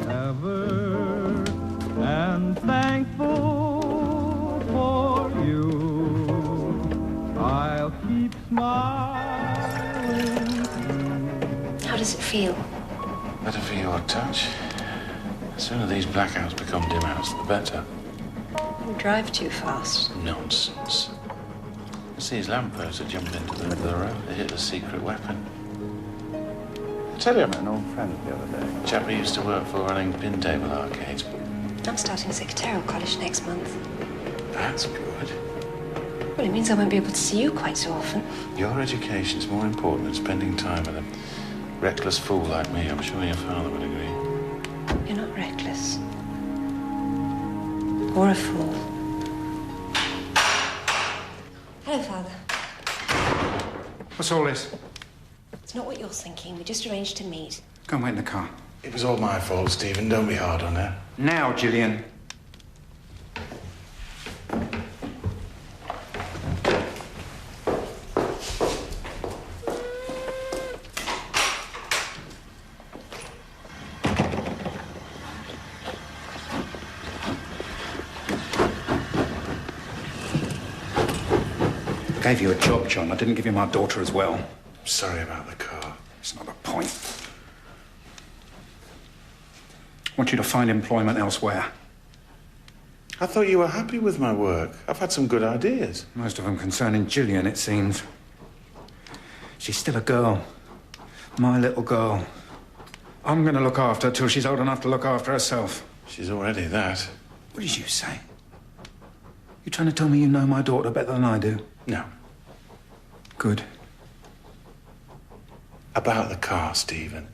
ever, and thankful for you. I'll keep smiling through. How does it feel? Better for your touch. The sooner these blackouts become dim outs, the better. You drive too fast. Nonsense. You see his lamppost jumped into the middle of the road. They hit a secret weapon. I tell you, I met an old friend the other day. A chap who used to work for running pin table arcades. I'm starting secretarial college next month. That's good. Well, it means I won't be able to see you quite so often. Your education's more important than spending time with a reckless fool like me. I'm sure your father would agree. You're not reckless. Or a fool. Hello, Father. What's all this? It's not what you're thinking. We just arranged to meet. Go and wait in the car. It was all my fault, Stephen. Don't be hard on her. Now, Gillian. I gave you a job, John. I didn't give you my daughter as well. Sorry about the car. It's not the point. I want you to find employment elsewhere. I thought you were happy with my work. I've had some good ideas. Most of them concerning Gillian, it seems. She's still a girl. My little girl. I'm going to look after her till she's old enough to look after herself. She's already that. What did you say? You trying to tell me you know my daughter better than I do? No. Good. About the car, Stephen.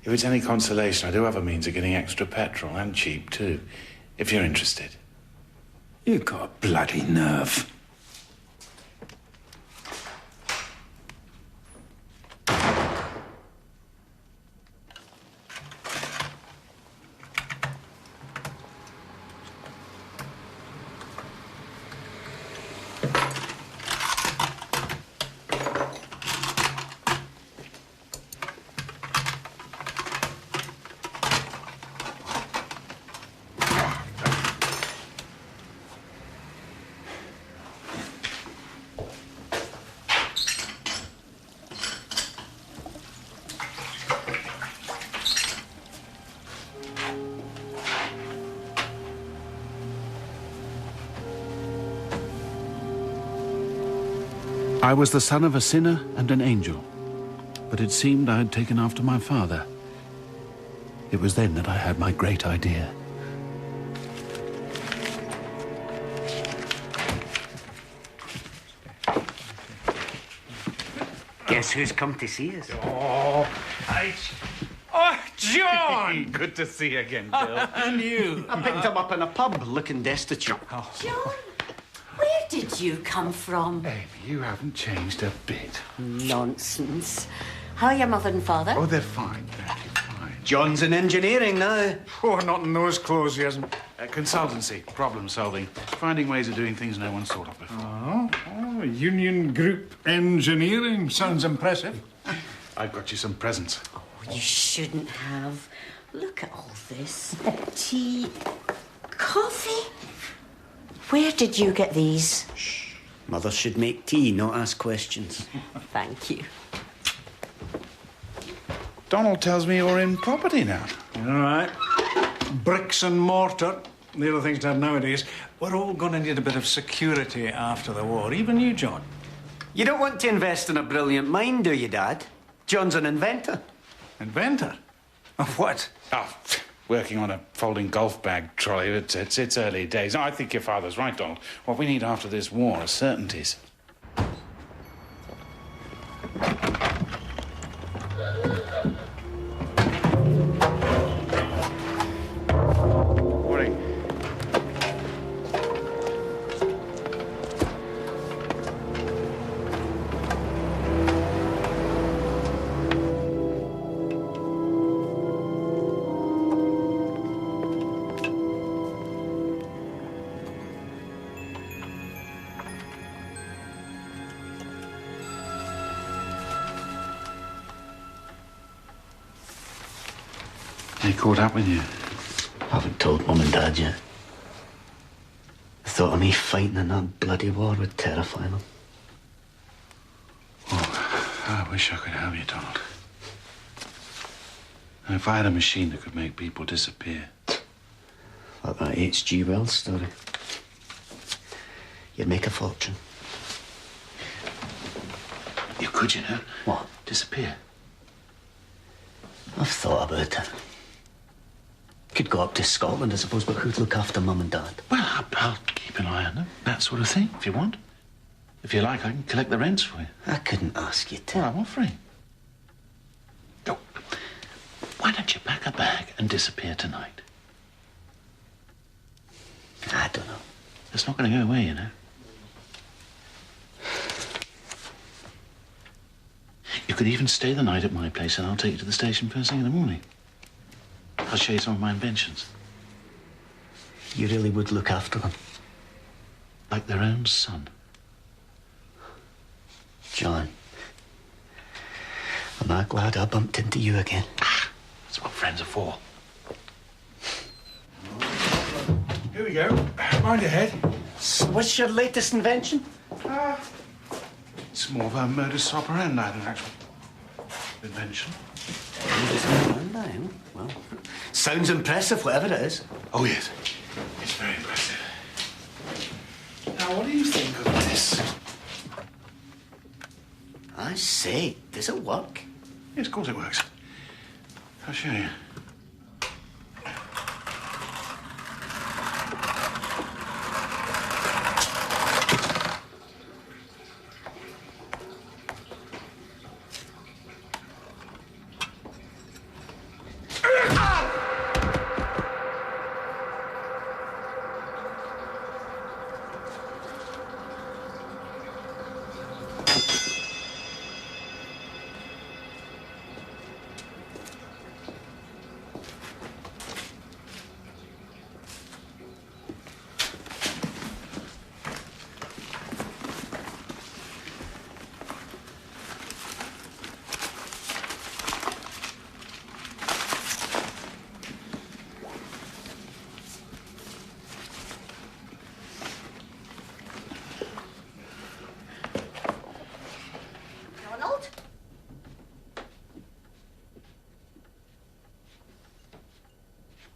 If it's any consolation, I do have a means of getting extra petrol, and cheap, too, if you're interested. You've got a bloody nerve. I was the son of a sinner and an angel, but it seemed I had taken after my father. It was then that I had my great idea. Guess who's come to see us? Oh, John! Good to see you again, Bill. And you? I picked him up in a pub looking destitute. John, where did you come from? Amy, you haven't changed a bit. Nonsense. How are your mother and father? Oh, they're fine, thank you, fine. John's in engineering now. Oh, not in those clothes, he hasn't. Consultancy, problem solving, finding ways of doing things no one's thought of before. Oh, Union Group Engineering. Sounds impressive. I've got you some presents. Oh, you shouldn't have. Look at all this. Tea, coffee. Where did you get these? Shh. Mother should make tea, not ask questions. Thank you. Donald tells me you're in property now. All right. Bricks and mortar. The other things to have nowadays. We're all going to need a bit of security after the war. Even you, John. You don't want to invest in a brilliant mind, do you, Dad? John's an inventor. Inventor? Of what? Oh, working on a folding golf bag trolley. It's early days. I think your father's right, Donald. What we need after this war are certainties. Morning. He caught up with you. Haven't told Mum and Dad yet. The thought of me fighting in that bloody war would terrify them. Oh, I wish I could have you, Donald. And if I had a machine that could make people disappear. Like that H.G. Wells story. You'd make a fortune. You could, you know. What? Disappear. I've thought about it. Could go up to Scotland, I suppose, but who'd look after Mum and Dad? Well, I'll keep an eye on them. That sort of thing, if you want. If you like, I can collect the rents for you. I couldn't ask you to. Well, I'm offering. Oh, why don't you pack a bag and disappear tonight? I don't know. It's not going to go away, you know. You could even stay the night at my place and I'll take you to the station first thing in the morning. I'll show you some of my inventions. You really would look after them? Like their own son. John, am I glad I bumped into you again? That's what friends are for. Here we go. Mind your head. So what's your latest invention? It's more of a modus operandi than an actual invention. Well, sounds impressive, whatever it is. Oh, yes. It's very impressive. Now, what do you think of this? I say, does it work? Yes, of course it works. I'll show you. Donald?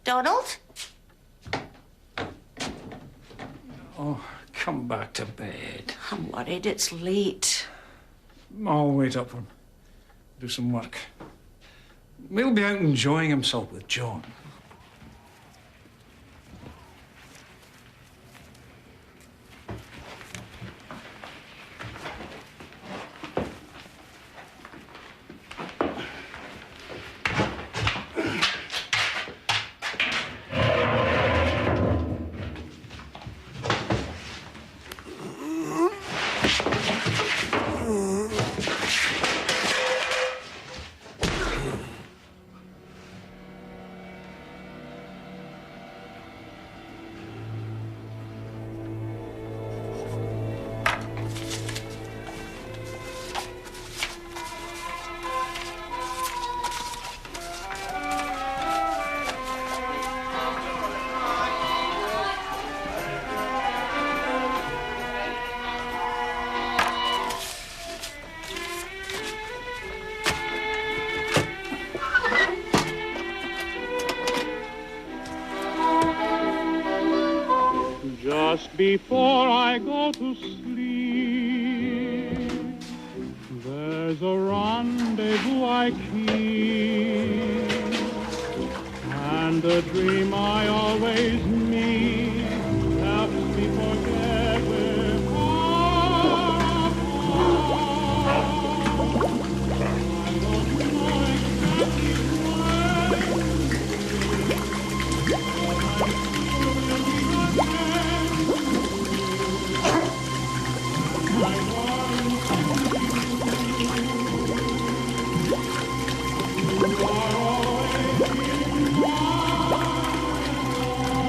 Donald? Oh, come back to bed. I'm worried it's late. I'll wait up and do some work. We'll be out enjoying himself with John. Just before I go to sleep, there's a rendezvous I keep, and a dream I always